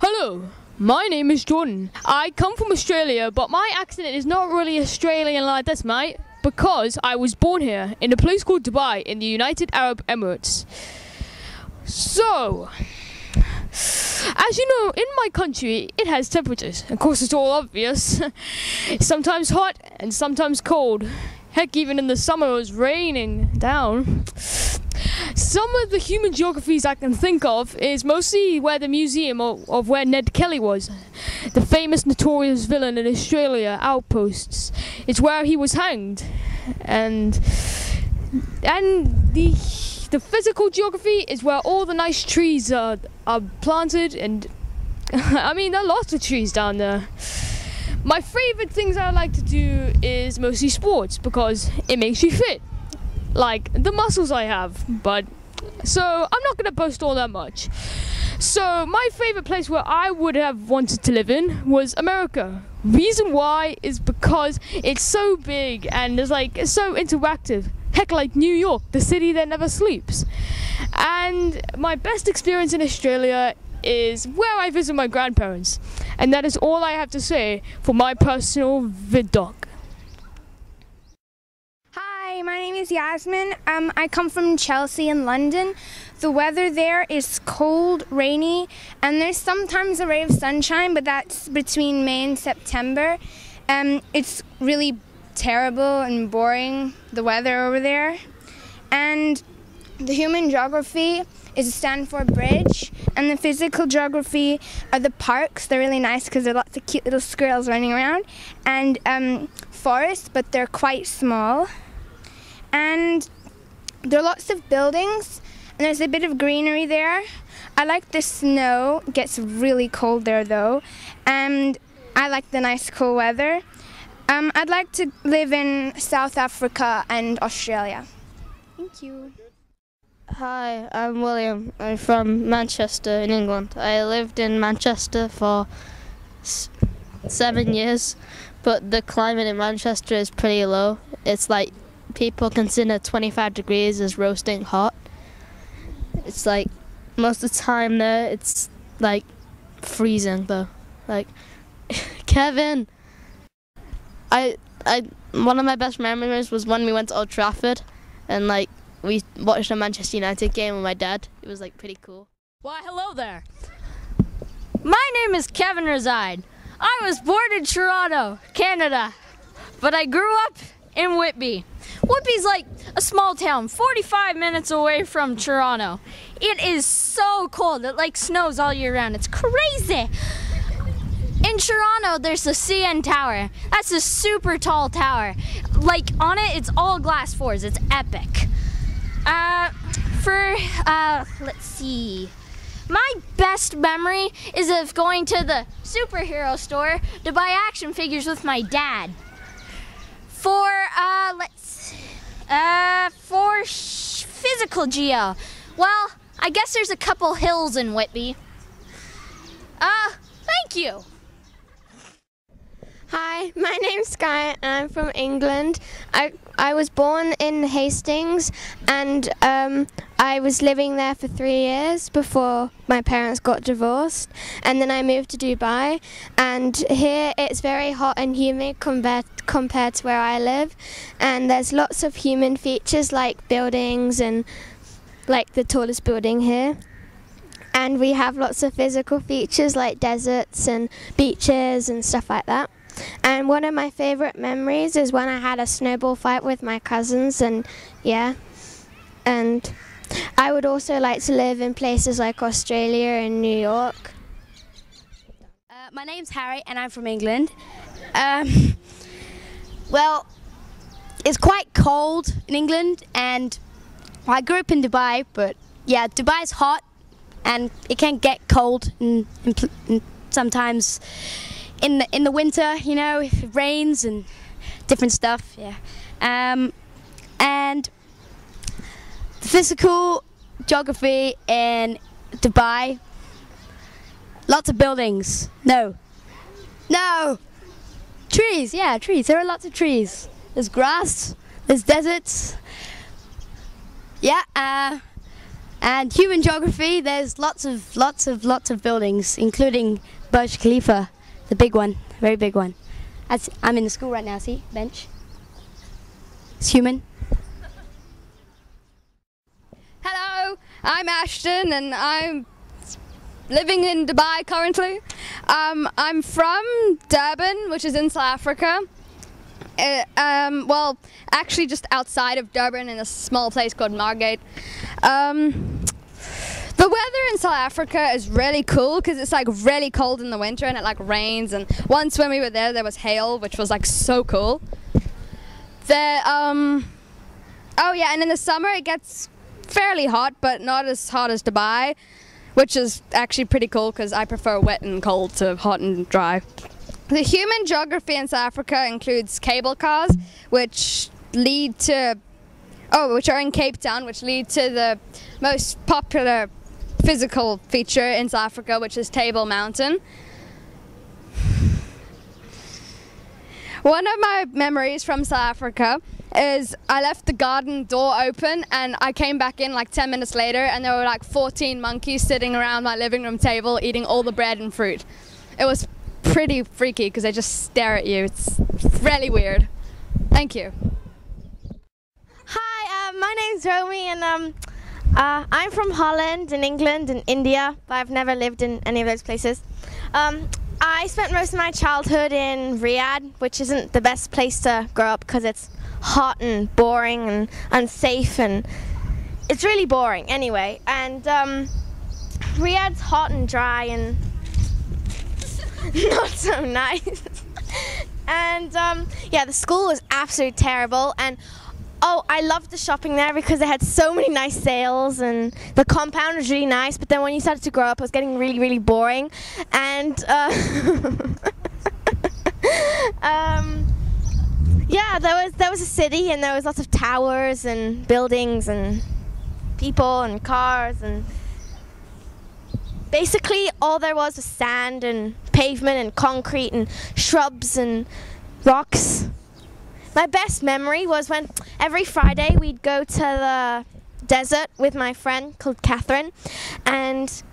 Hello, my name is Jordan. I come from Australia, but my accent is not really Australian like this, mate, because I was born here in a place called Dubai in the United Arab Emirates. So, as you know, in my country, it has temperatures. Of course, it's all obvious. Sometimes hot and sometimes cold. Heck, even in the summer, it was raining down. Some of the human geographies I can think of is mostly where the museum of where Ned Kelly was, the famous notorious villain in Australia, Outposts. It's where he was hanged, and the physical geography is where all the nice trees are planted, and I mean there are lots of trees down there. My favourite things I like to do is mostly sports because it makes you fit. Like the muscles I have, but so I'm not gonna boast all that much. So my favorite place where I would have wanted to live in was America. Reason why is because it's so big and it's so interactive. Heck, like New York, the city that never sleeps. And my best experience in Australia is where I visit my grandparents, and that is all I have to say for my personal vid doc. Hi, my name is Yasmin. I come from Chelsea in London. The weather there is cold, rainy, and there's sometimes a ray of sunshine, but that's between May and September. It's really terrible and boring, the weather over there. And the human geography is a Stanford Bridge, and the physical geography are the parks. They're really nice because there are lots of cute little squirrels running around, and forests, but they're quite small. And there are lots of buildings, and there's a bit of greenery there. I like the snow. It gets really cold there though, and I like the nice cool weather. I'd like to live in South Africa and Australia. Thank you. Hi, I'm William. I'm from Manchester in England. I lived in Manchester for 7 years, but the climate in Manchester is pretty low. It's like people consider 25 degrees as roasting hot. It's like most of the time there it's like freezing though. Like Kevin, one of my best memories was when we went to Old Trafford and like we watched a Manchester United game with my dad. It was like pretty cool. Why, hello there. My name is Kevin Reside. I was born in Toronto, Canada, but I grew up in Whitby. Whitby's like a small town, 45 minutes away from Toronto. It is so cold. It like snows all year round. It's crazy. In Toronto, there's the CN Tower. That's a super tall tower. Like on it, it's all glass floors. It's epic. Let's see. My best memory is of going to the superhero store to buy action figures with my dad. For physical geo, well, I guess there's a couple hills in Whitby. Thank you. Hi, my name's Sky and I'm from England. I was born in Hastings, and I was living there for 3 years before my parents got divorced, and then I moved to Dubai, and here it's very hot and humid compared to where I live, and there's lots of human features like buildings and like the tallest building here. And we have lots of physical features like deserts and beaches and stuff like that. And one of my favorite memories is when I had a snowball fight with my cousins, and yeah. And I would also like to live in places like Australia and New York. My name's Harry and I'm from England. Well, it's quite cold in England, and I grew up in Dubai, but yeah, Dubai's hot and it can get cold and sometimes in the winter, you know, if it rains and different stuff, yeah. And the physical geography in Dubai, lots of buildings. No. Trees, yeah, trees. There are lots of trees. There's grass, there's deserts. Yeah, And human geography, there's lots of buildings, including Burj Khalifa, the big one, very big one. I'm in the school right now, see, bench. It's human. Hello, I'm Ashton and I'm living in Dubai currently. I'm from Durban, which is in South Africa. Well, actually just outside of Durban in a small place called Margate. The weather in South Africa is really cool because it's like really cold in the winter and it like rains, and once when we were there was hail, which was like so cool. Oh yeah, and in the summer it gets fairly hot, but not as hot as Dubai, which is actually pretty cool because I prefer wet and cold to hot and dry. The human geography in South Africa includes cable cars, which are in Cape Town, which lead to the most popular physical feature in South Africa, which is Table Mountain. One of my memories from South Africa is I left the garden door open and I came back in like 10 minutes later and there were like 14 monkeys sitting around my living room table eating all the bread and fruit. It was pretty freaky because they just stare at you. It's really weird. Thank you. Hi, my name's Romy, and I'm from Holland and England and India, but I've never lived in any of those places. I spent most of my childhood in Riyadh, which isn't the best place to grow up because it's hot and boring and unsafe, and it's really boring anyway. And Riyadh's hot and dry and not so nice. And yeah, the school was absolutely terrible, and oh, I loved the shopping there because they had so many nice sales and the compound was really nice, but then when you started to grow up it was getting really, really boring. And yeah, there was a city and there was lots of towers and buildings and people and cars, and basically all there was sand and pavement and concrete and shrubs and rocks. My best memory was when every Friday we'd go to the desert with my friend called Catherine, and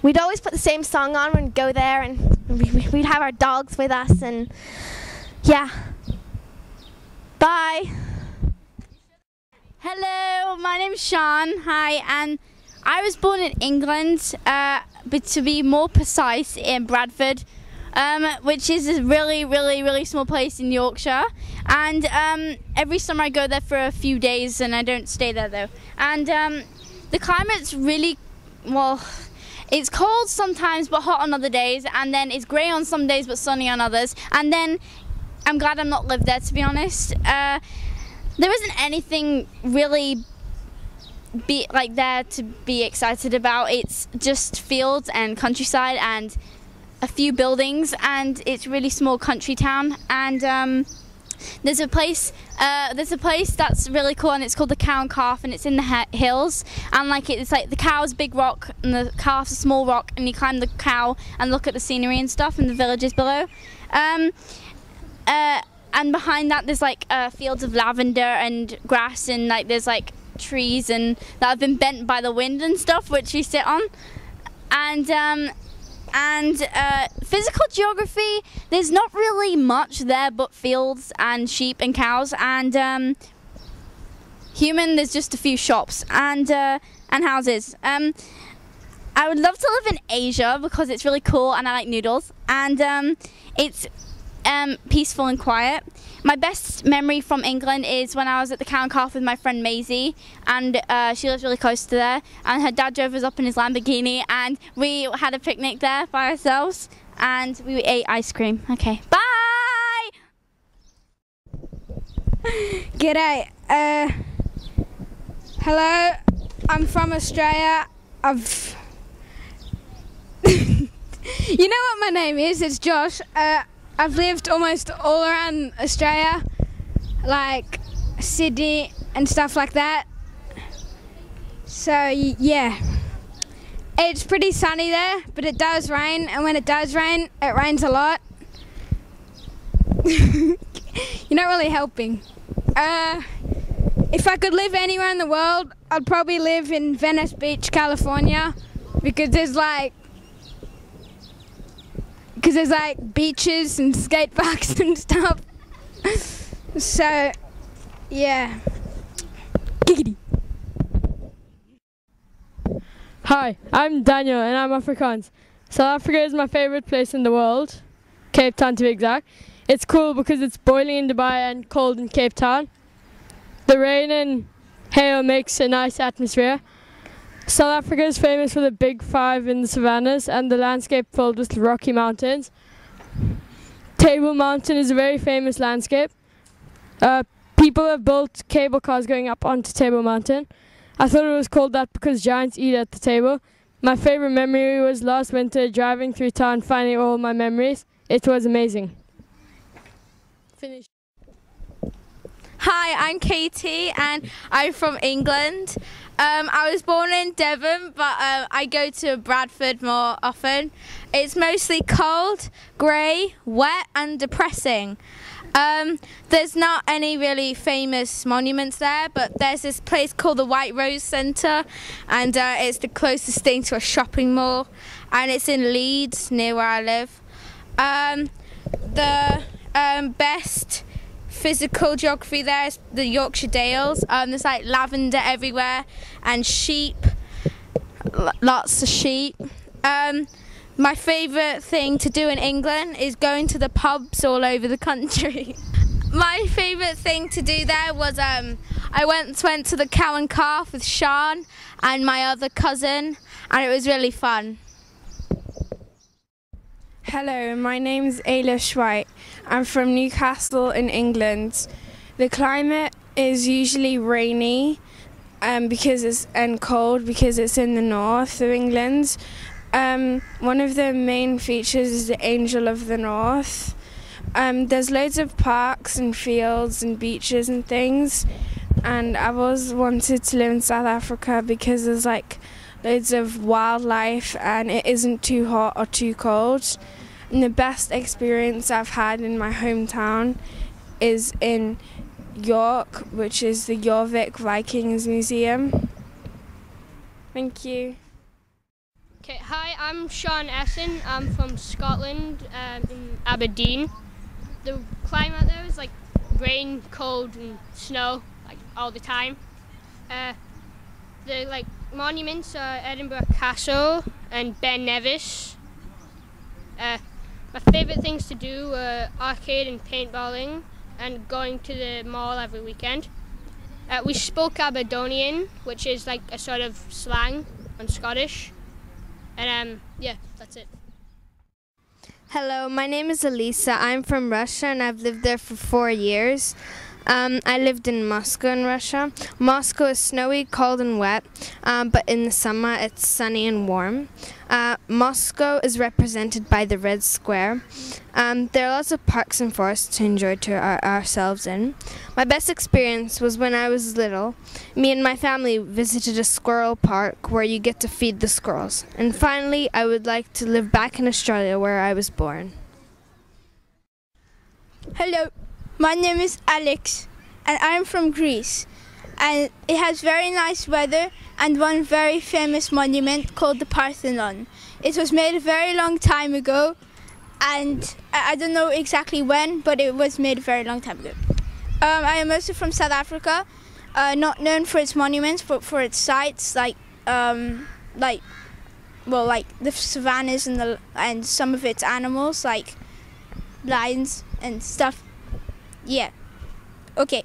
we'd always put the same song on when we'd go there, and we'd have our dogs with us, and yeah. Bye. Hello, my name's Sean. Hi, and I was born in England, but to be more precise, in Bradford, which is a really, really, really small place in Yorkshire. And every summer I go there for a few days, and I don't stay there though. And the climate's really, well, it's cold sometimes but hot on other days, and then it's grey on some days but sunny on others. And then I'm glad I'm not lived there, to be honest. There isn't anything really there to be excited about. It's just fields and countryside and a few buildings, and it's really small country town. And there's a place that's really cool, and it's called the Cow and Calf, and it's in the hills, and it's like the cow's a big rock and the calf's a small rock, and you climb the cow and look at the scenery and stuff and the villages below. And behind that there's fields of lavender and grass, and there's trees and that have been bent by the wind and stuff, which you sit on. And physical geography, there's not really much there but fields and sheep and cows. And human, there's just a few shops and houses. I would love to live in Asia because it's really cool and I like noodles, and it's peaceful and quiet. My best memory from England is when I was at the Cow and Calf with my friend Maisie, and she lives really close to there, and her dad drove us up in his Lamborghini, and we had a picnic there by ourselves, and we ate ice cream. Okay, bye! G'day. Hello, I'm from Australia. You know what my name is? It's Josh. I've lived almost all around Australia, like Sydney and stuff like that. So yeah, it's pretty sunny there, but it does rain, and when it does rain, it rains a lot. You're not really helping. If I could live anywhere in the world, I'd probably live in Venice Beach, California, because there's like beaches and skate parks and stuff. So, yeah. Giggity. Hi, I'm Daniel and I'm Afrikaans. South Africa is my favorite place in the world, Cape Town to be exact. It's cool because it's boiling in Dubai and cold in Cape Town. The rain and hail makes a nice atmosphere. South Africa is famous for the Big Five in the savannas and the landscape filled with rocky mountains. Table Mountain is a very famous landscape. People have built cable cars going up onto Table Mountain. I thought it was called that because giants eat at the table. My favorite memory was last winter driving through town finding all my memories. It was amazing. Finish. Hi, I'm Katie and I'm from England. I was born in Devon, but I go to Bradford more often. It's mostly cold, grey, wet and depressing. There's not any really famous monuments there, but there's this place called the White Rose Centre, and it's the closest thing to a shopping mall, and it's in Leeds, near where I live. The best physical geography there is the Yorkshire Dales. There's like lavender everywhere and sheep, lots of sheep. My favourite thing to do in England is going to the pubs all over the country. My favourite thing to do there was I went to the Cow and Calf with Sean and my other cousin, and it was really fun. Hello, my name's Ayla Schweit. I'm from Newcastle in England. The climate is usually rainy and cold because it's in the north of England. One of the main features is the Angel of the North. There's loads of parks and fields and beaches and things, and I've always wanted to live in South Africa because there's like loads of wildlife and it isn't too hot or too cold. And the best experience I've had in my hometown is in York, which is the Jorvik Vikings Museum. Thank you. Okay, hi, I'm Sean Essen. I'm from Scotland, in Aberdeen. The climate there is like rain, cold and snow, like all the time. The like monuments are Edinburgh Castle and Ben Nevis. My favourite things to do are arcade and paintballing and going to the mall every weekend. We spoke Aberdonian, which is like a sort of slang on Scottish. And yeah, that's it. Hello, my name is Elisa. I'm from Russia and I've lived there for 4 years. I lived in Moscow in Russia. Moscow is snowy, cold and wet, but in the summer it's sunny and warm. Moscow is represented by the Red Square. There are lots of parks and forests to enjoy ourselves in. My best experience was when I was little. Me and my family visited a squirrel park where you get to feed the squirrels. And finally, I would like to live back in Australia where I was born. Hello. My name is Alex and I'm from Greece, and it has very nice weather and one very famous monument called the Parthenon. It was made a very long time ago, and I don't know exactly when, but it was made a very long time ago. I am also from South Africa, not known for its monuments but for its sites like the savannas and some of its animals like lions and stuff. Yeah. Okay.